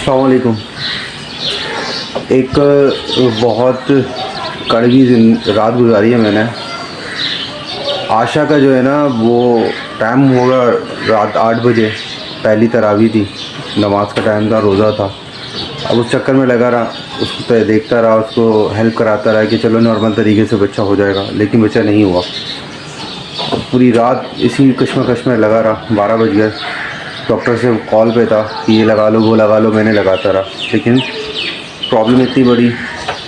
अस्सलाम वालेकुम। एक बहुत कड़वी रात गुजारी है मैंने। आशा का जो है ना वो टाइम होगा रात 8 बजे, पहली तरावी थी, नमाज का टाइम था, रोज़ा था। अब उस चक्कर में लगा रहा, उसको देखता रहा, उसको हेल्प कराता रहा कि चलो नॉर्मल तरीके से बच्चा हो जाएगा, लेकिन बच्चा नहीं हुआ। पूरी रात इसी कश्मकश में लगा रहा। 12 बज गए। डॉक्टर से कॉल पे था कि ये लगा लो वो लगा लो, मैंने लगाता रहा, लेकिन प्रॉब्लम इतनी बड़ी।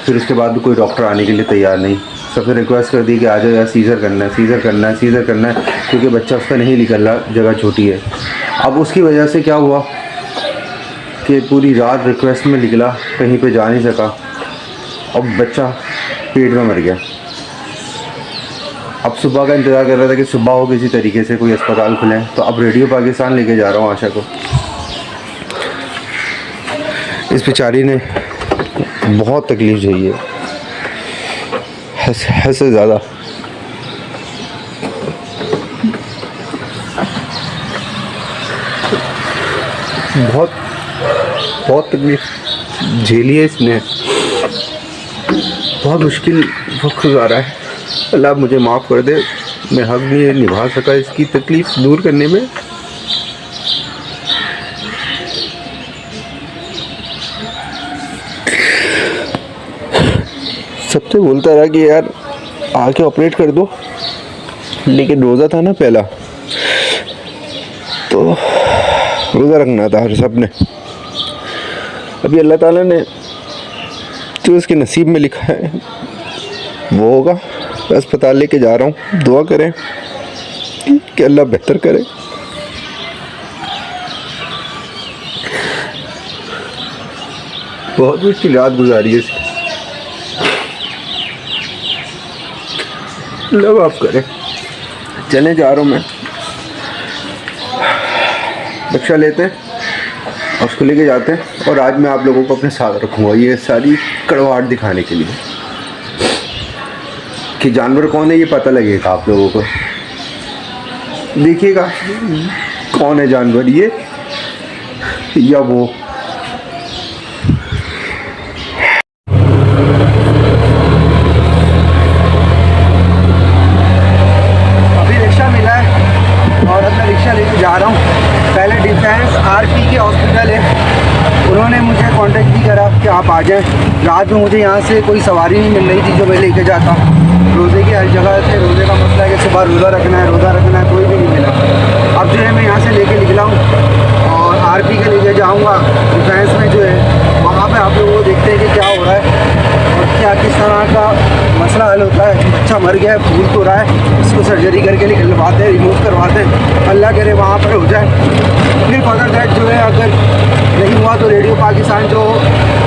फिर उसके बाद भी कोई डॉक्टर आने के लिए तैयार नहीं। सब फिर रिक्वेस्ट कर दी कि आ जाओ यार, सीज़र करना है, सीज़र करना है, सीज़र करना है, क्योंकि बच्चा उसका नहीं निकल रहा, जगह छोटी है। अब उसकी वजह से क्या हुआ कि पूरी रात रिक्वेस्ट में निकला, कहीं पे जा नहीं सका। अब बच्चा पेट में मर गया। अब सुबह का इंतज़ार कर रहा था कि सुबह हो किसी तरीके से कोई अस्पताल खुले, तो अब रेडियो पाकिस्तान लेके जा रहा हूँ आशा को। इस बेचारी ने बहुत तकलीफ़ झेली है, हद से ज़्यादा। बहुत बहुत तकलीफ़ झेली है इसने, बहुत मुश्किल वक्त गुजारा है। अल्लाह मुझे माफ़ कर दे, मैं हक़ नहीं निभा सका इसकी तकलीफ़ दूर करने में। सबसे बोलता रहा कि यार आके ऑपरेट कर दो, लेकिन रोज़ा था ना पहला, तो रोज़ा रखना था हर सब ने। अभी अल्लाह ताला ने जो उसके नसीब में लिखा है वो होगा। अस्पताल लेके जा रहा हूँ, दुआ करें कि अल्लाह बेहतर करे। बहुत मुश्किल रात गुजारी है इसकी, अल्लाह माफ़ करे। चले जा रहा हूँ मैं, बच्चा लेते हैं और उसको लेके जाते हैं, और आज मैं आप लोगों को अपने साथ रखूँगा ये सारी कड़वाहट दिखाने के लिए कि जानवर कौन है, ये पता लगेगा आप लोगों को। देखिएगा कौन है जानवर, ये या वो। अभी रिक्शा मिला है और अपना रिक्शा लेके जा रहा हूँ। पहले डिफेंस आरपी के हॉस्पिटल है, उन्होंने मुझे कांटेक्ट भी करा कि आप आ जाएं। रात में मुझे यहाँ से कोई सवारी नहीं मिल रही थी जो मैं लेके जाता। रोज़े की हर जगह से रोज़े का मसला है कि सुबह रोज़ा रखना है, कोई भी नहीं मिला। अब जो है मैं यहाँ से लेके निकला हूँ और आरपी के लेके जाऊँगा डिफेंस में, जो है वहाँ पे आप लोगों को देखते हैं कि क्या हो रहा है और क्या किस तरह का मसला हल होता है। बच्चा मर गया है, फूल तो रहा है, इसको सर्जरी करके निकलवाते हैं, रिमूव करवाते हैं, अल्लाह करे वहाँ पर हो जाए। फिर फर्दर दैट जो है अगर नहीं हुआ तो रेडियो पाकिस्तान जो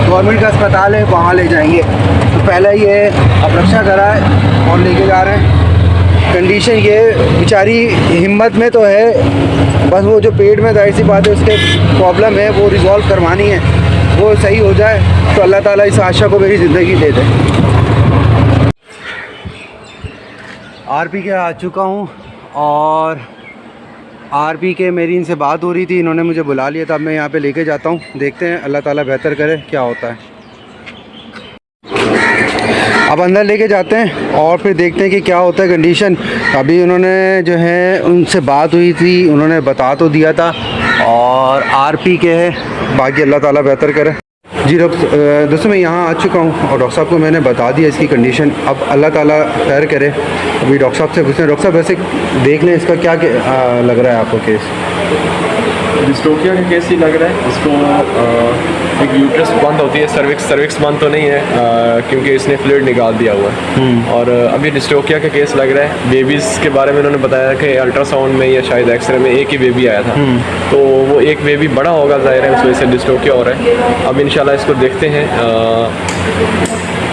गवर्नमेंट का अस्पताल है वहाँ ले जाएंगे। तो पहला ये अब रक्षा करा है और लेके जा रहे हैं। कंडीशन ये बेचारी हिम्मत में तो है, बस वो जो पेट में जाहिर सी बात है उसके प्रॉब्लम है, वो रिज़ॉल्व करवानी है, वो सही हो जाए तो अल्लाह ताला इस आशा को मेरी ज़िंदगी दे दे। आरपी के आ चुका हूँ और आरपी के मेरी इनसे बात हो रही थी, इन्होंने मुझे बुला लिया था। अब मैं यहाँ पे लेके जाता हूँ, देखते हैं अल्लाह ताला बेहतर करे क्या होता है। अब अंदर लेके जाते हैं और फिर देखते हैं कि क्या होता है कंडीशन। अभी उन्होंने जो है उनसे बात हुई थी, उन्होंने बता तो दिया था और आरपी के है, बाकी अल्लाह ताला बेहतर करे। जी दोस्तों मैं यहाँ आ चुका हूँ और डॉक्टर साहब को मैंने बता दिया इसकी कंडीशन। अब अल्लाह ताला खैर करे। अभी डॉक्टर साहब से पूछते हैं। डॉक्टर साहब वैसे देख लें इसका क्या लग रहा है आपको केस? डिस्ट्रोफिया का केस ही लग रहा है इसको। एक यूट्रस बंद होती है, सर्विक्स बंद तो नहीं है क्योंकि इसने फ्लूइड निकाल दिया हुआ है। और अभी डिस्ट्रोफिया का केस लग रहा है। बेबीज़ के बारे में उन्होंने बताया कि अल्ट्रासाउंड में या शायद एक्सरे में एक ही बेबी आया था, तो वो एक बेबी बड़ा होगा ज़ाहिर है, उस वजह से डिस्ट्रोफिया हो रहा है। अब इंशाल्लाह इसको देखते हैं।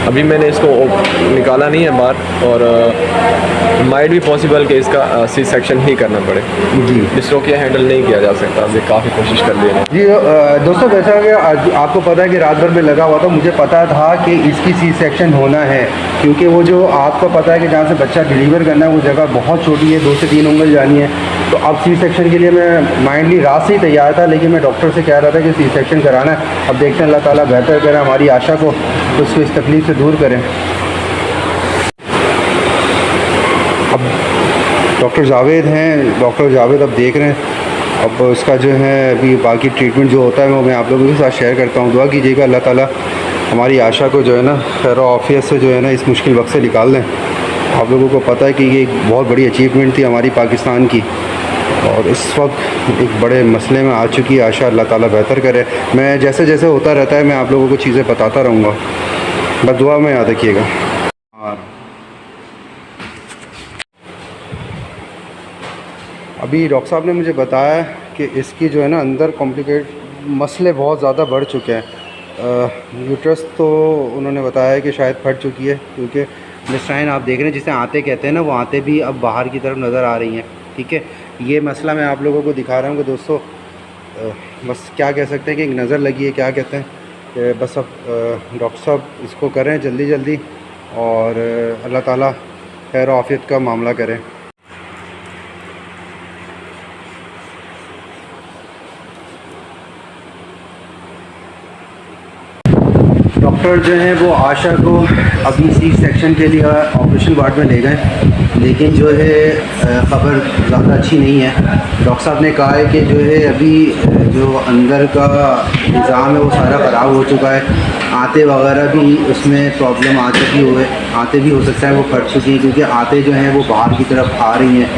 अभी मैंने इसको निकाला नहीं है बाहर, और माइट भी पॉसिबल कि इसका सी सेक्शन ही करना पड़े जी। डिस्ट्रोकिया हैंडल नहीं किया जा सकता, अभी काफ़ी कोशिश कर ली है। जी दोस्तों, जैसा कि आपको पता है कि रात भर में लगा हुआ था, मुझे पता था कि इसकी सी सेक्शन होना है, क्योंकि वो जो आपको पता है कि जहाँ से बच्चा डिलीवर करना है वो जगह बहुत छोटी है, 2 से 3 उंगल जानी है। तो अब सी सेक्शन के लिए मैं माइंडली रात से ही तैयार था, लेकिन मैं डॉक्टर से कह रहा था कि सी सेक्शन कराना है। अब देखते हैं अल्लाह ताला बेहतर करें हमारी आशा को, तो उसको इस तकलीफ़ से दूर करें। अब डॉक्टर जावेद हैं, डॉक्टर जावेद अब देख रहे हैं। अब इसका जो है अभी बाकी ट्रीटमेंट जो होता है वो मैं आप लोगों के साथ शेयर करता हूँ। दुआ कीजिएगा अल्लाह ताला हमारी आशा को जो है ना खैर आफियत से जो है ना इस मुश्किल वक्त से निकाल दें। आप लोगों को पता है कि ये एक बहुत बड़ी अचीवमेंट थी हमारी पाकिस्तान की, और इस वक्त एक बड़े मसले में आ चुकी है। आशा अल्लाह ताला बेहतर करे। मैं जैसे जैसे होता रहता है मैं आप लोगों को चीज़ें बताता रहूँगा, बस दुआ में याद रखिएगा। अभी डॉक्टर साहब ने मुझे बताया कि इसकी जो है ना अंदर कॉम्प्लिकेट मसले बहुत ज़्यादा बढ़ चुके हैं। यूट्रस तो उन्होंने बताया कि शायद फट चुकी है, क्योंकि इंटेस्टाइन आप देख रहे हैं जिसे आंतें कहते हैं ना, वो आंतें भी अब बाहर की तरफ नज़र आ रही हैं। ठीक है, ये मसला मैं आप लोगों को दिखा रहा हूँ कि दोस्तों बस क्या कह सकते हैं कि एक नज़र लगी है, क्या कहते हैं कि बस अब डॉक्टर साहब इसको करें जल्दी जल्दी, और अल्लाह ताला खैर आफियत का मामला करें। डॉक्टर जो हैं वो आशा को अभी सी सेक्शन के लिए ऑपरेशन वार्ड में ले गए, लेकिन जो है ख़बर ज़्यादा अच्छी नहीं है। डॉक्टर साहब ने कहा है कि जो है अभी जो अंदर का निज़ाम है वो सारा ख़राब हो चुका है। आंतें वगैरह भी उसमें प्रॉब्लम आ चुकी हुए, आंतें भी हो सकता है वो फट चुकी हैं, क्योंकि आंतें जो हैं वो बाहर की तरफ आ रही हैं,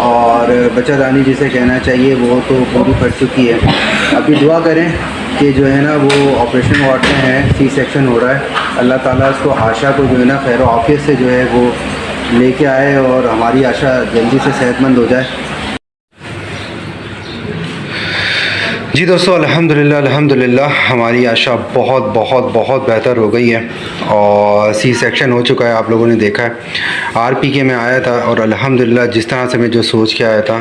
और बच्चादानी जिसे कहना चाहिए वो तो पूरी फट चुकी है। अभी दुआ करें कि जो है ना वो ऑपरेशन वार्ड में है, सी सेक्शन हो रहा है। अल्लाह ताला उसको आशा को जो है ना खैर ऑफिस से जो है वो लेके आए, और हमारी आशा जल्दी से सेहतमंद हो जाए। जी दोस्तों, अल्हम्दुलिल्लाह हमारी आशा बहुत बहुत बहुत बेहतर हो गई है, और सी सेक्शन हो चुका है। आप लोगों ने देखा है RPK में आया था, और अल्हम्दुलिल्लाह जिस तरह से मैं जो सोच के आया था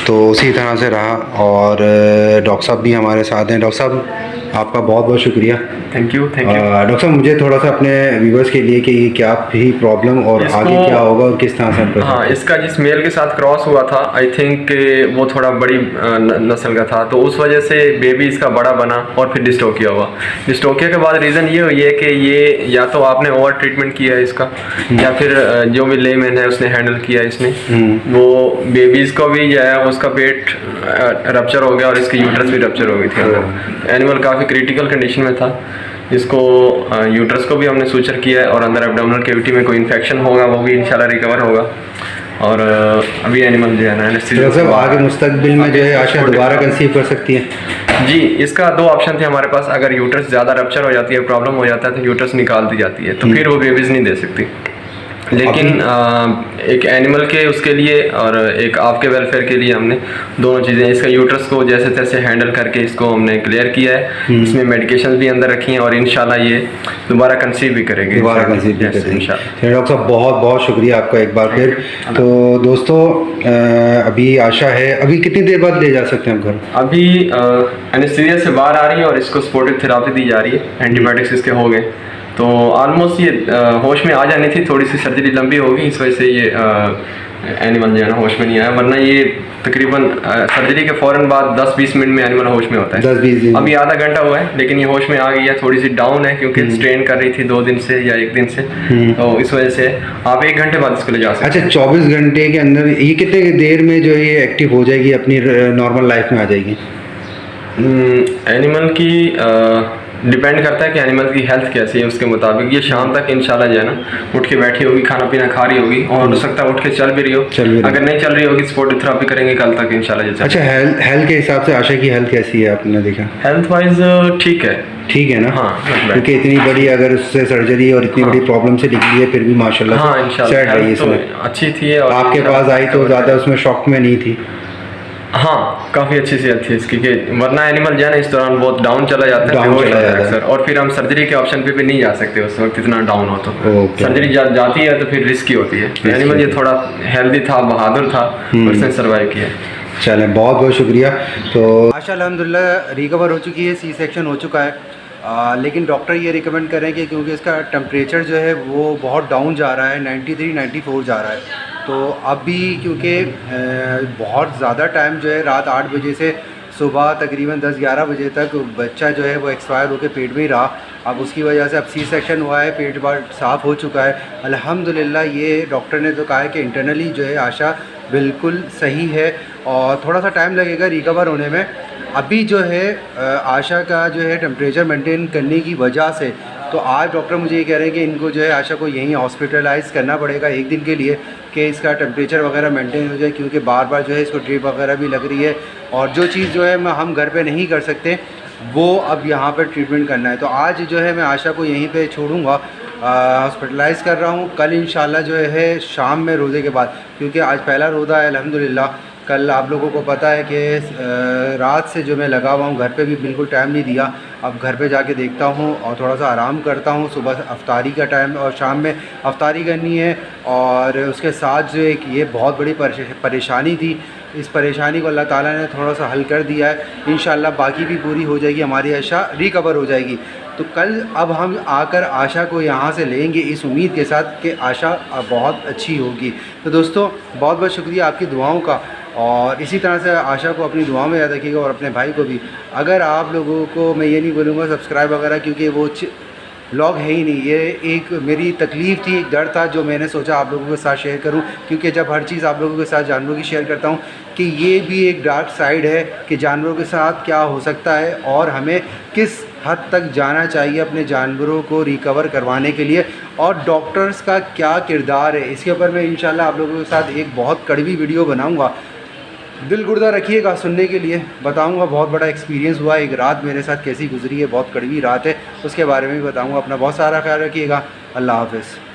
तो उसी तरह से रहा, और डॉक्टर साहब भी हमारे साथ हैं। डॉक्टर साहब आपका बहुत बहुत शुक्रिया। Thank you. डॉक्टर साहब मुझे थोड़ा सा अपने व्यूवर्स के लिए कि ये क्या थी प्रॉब्लम, और आगे क्या होगा और किस तरह से हम हाँ, इसका जिस मेल के साथ क्रॉस हुआ था आई थिंक वो थोड़ा बड़ी नस्ल का था, तो उस वजह से बेबी इसका बड़ा बना और फिर डिस्टोकिया हुआ। डिस्टोकिया के बाद रीज़न ये हुई है कि ये या तो आपने ओवर ट्रीटमेंट किया है इसका, या फिर जो भी लेमैन है उसने हैंडल किया इसने, वो बेबीज़ को भी जो है उसका पेट रप्चर हो गया और इसकी यूट्रस भी रप्चर हो गई थी। एनिमल काफ़ी क्रिटिकल कंडीशन में था। इसको यूट्रस को भी हमने सूचर किया है, और अंदर एब्डोमिनल कैविटी में कोई इन्फेक्शन होगा वो भी इंशाल्लाह रिकवर होगा। और अभी एनिमल जो है ना आगे मुस्तकबिल में जो है आशा दोबारा कंसीव कर सकती है। जी, इसका 2 ऑप्शन थे हमारे पास। अगर यूट्रस ज़्यादा रप्चर हो जाती है, प्रॉब्लम हो जाता है, तो यूट्रस निकाल दी जाती है, तो फिर वो बेबीज़ नहीं दे सकती। लेकिन एक एनिमल के उसके लिए और एक आपके वेलफेयर के लिए हमने दोनों चीज़ें, इसका यूट्रस को जैसे तैसे हैंडल करके इसको हमने क्लियर किया है। इसमें मेडिकेशन भी अंदर रखी हैं, और इंशाल्लाह ये दोबारा कंसीव भी करेंगे। इंशाल्लाह। डॉक्टर साहब बहुत बहुत शुक्रिया आपका एक बार फिर। तो दोस्तों अभी आशा है, अभी कितनी देर बाद ले जा सकते हैं हम घर? अभी एनेस्थीसिया से बाहर आ रही है और इसको सपोर्टिव थेरापी दी जा रही है। एंटीबायोटिक्स इसके हो गए, तो ऑलमोस्ट ये होश में आ जानी थी। थोड़ी सी सर्जरी लंबी होगी, इस वजह से ये एनिमल जो है ना होश में नहीं आया, वरना ये तकरीबन सर्जरी के फ़ौरन बाद 10-20 मिनट में एनिमल होश में होता है। 10-20 अभी आधा घंटा हुआ है, लेकिन ये होश में आ गई है। थोड़ी सी डाउन है क्योंकि स्ट्रेन कर रही थी 2 दिन से या 1 दिन से, तो इस वजह से आप 1 घंटे बाद इसको ले जा सकते हैं। अच्छा, 24 घंटे के अंदर ये कितने देर में जो ये एक्टिव हो जाएगी, अपनी नॉर्मल लाइफ में आ जाएगी? एनिमल की डिपेंड करता है कि एनिमल की हेल्थ कैसी है, उसके मुताबिक ये शाम तक इंशाल्लाह जो है ना उठ के बैठी होगी, खाना पीना खा रही होगी, और हो सकता है उठ के चल भी रही हो। अगर नहीं चल रही होगी सपोर्टिव थेरापी करेंगे कल तक इंशाल्लाह। अच्छा, हेल्थ के हिसाब से आशा की हेल्थ कैसी है आपने देखा? हेल्थ वाइज ठीक है। ठीक है ना? हाँ, क्योंकि इतनी बड़ी अगर उससे सर्जरी और इतनी बड़ी प्रॉब्लम से निकली है, फिर भी माशाल्लाह हाँ इंशाल्लाह सेट रही है इसमें। अच्छी थी, और आपके पास आई तो ज़्यादा उसमें शॉक में नहीं थी? हाँ, काफ़ी अच्छी सेहत थी इसकी, कि वरना एनिमल जो है ना इस दौरान बहुत डाउन चला जाता है, Down बेहोश चला होता है जाता है। अक्सर, और फिर हम सर्जरी के ऑप्शन पे भी नहीं जा सकते उस वक्त इतना डाउन हो तो। Okay. सर्जरी जाती है तो फिर रिस्की होती है। एनिमल ये थोड़ा हेल्दी था, बहादुर था और इसने सर्वाइव किया। चलें, बहुत बहुत शुक्रिया। तो आशा अल्हम्दुलिल्लाह रिकवर हो चुकी है, सी सेक्शन हो चुका है। लेकिन डॉक्टर ये रिकमेंड करें कि क्योंकि इसका टेम्परेचर जो है वो बहुत डाउन जा रहा है, 93 94 जा रहा है। तो अभी क्योंकि बहुत ज़्यादा टाइम जो है रात 8 बजे से सुबह तकरीबन 10-11 बजे तक बच्चा जो है वो एक्सपायर होकर पेट में ही रहा। अब उसकी वजह से अब सी सेक्शन हुआ है, पेट बार साफ़ हो चुका है अल्हम्दुलिल्लाह। ये डॉक्टर ने तो कहा है कि इंटरनली जो है आशा बिल्कुल सही है और थोड़ा सा टाइम लगेगा रिकवर होने में। अभी जो है आशा का जो है टेम्परेचर मेंटेन करने की वजह से, तो आज डॉक्टर मुझे ये कह रहे हैं कि इनको जो है आशा को यहीं हॉस्पिटलाइज़ करना पड़ेगा एक दिन के लिए, कि इसका टेम्परेचर वगैरह मेंटेन हो जाए, क्योंकि बार बार जो है इसको ड्रिप वगैरह भी लग रही है और जो चीज़ जो है हम घर पे नहीं कर सकते वो अब यहाँ पर ट्रीटमेंट करना है। तो आज जो है मैं आशा को यहीं पे छोड़ूंगा, हॉस्पिटलाइज़ कर रहा हूँ। कल इंशाल्लाह जो है शाम में रोज़े के बाद, क्योंकि आज पहला रोज़ा है अल्हम्दुलिल्लाह। कल आप लोगों को पता है कि रात से जो मैं लगा हुआ हूँ, घर पे भी बिल्कुल टाइम नहीं दिया। अब घर पे जाके देखता हूँ और थोड़ा सा आराम करता हूँ। सुबह अफ्तारी का टाइम और शाम में अफ्तारी करनी है, और उसके साथ जो एक ये बहुत बड़ी परेशानी थी, इस परेशानी को अल्लाह ताला ने थोड़ा सा हल कर दिया है। इंशाल्लाह बाकी भी पूरी हो जाएगी, हमारी आशा रिकवर हो जाएगी। तो कल अब हम आकर आशा को यहाँ से लेंगे इस उम्मीद के साथ कि आशा बहुत अच्छी होगी। तो दोस्तों बहुत बहुत शुक्रिया आपकी दुआओं का, और इसी तरह से आशा को अपनी दुआ में याद रखिएगा और अपने भाई को भी। अगर आप लोगों को मैं ये नहीं बोलूँगा सब्सक्राइब वगैरह, क्योंकि वो व्लॉग है ही नहीं, ये एक मेरी तकलीफ़ थी, एक डर था जो मैंने सोचा आप लोगों के साथ शेयर करूं। क्योंकि जब हर चीज़ आप लोगों के साथ जानवरों की शेयर करता हूं कि ये भी एक डार्क साइड है कि जानवरों के साथ क्या हो सकता है और हमें किस हद तक जाना चाहिए अपने जानवरों को रिकवर करवाने के लिए, और डॉक्टर्स का क्या किरदार है। इसके ऊपर मैं इंशाल्लाह आप लोगों के साथ एक बहुत कड़वी वीडियो बनाऊँगा। दिल गुर्दा रखिएगा सुनने के लिए, बताऊंगा बहुत बड़ा एक्सपीरियंस हुआ, एक रात मेरे साथ कैसी गुजरी है, बहुत कड़वी रात है, उसके बारे में भी बताऊंगा। अपना बहुत सारा ख्याल रखिएगा। अल्लाह हाफ़िज़।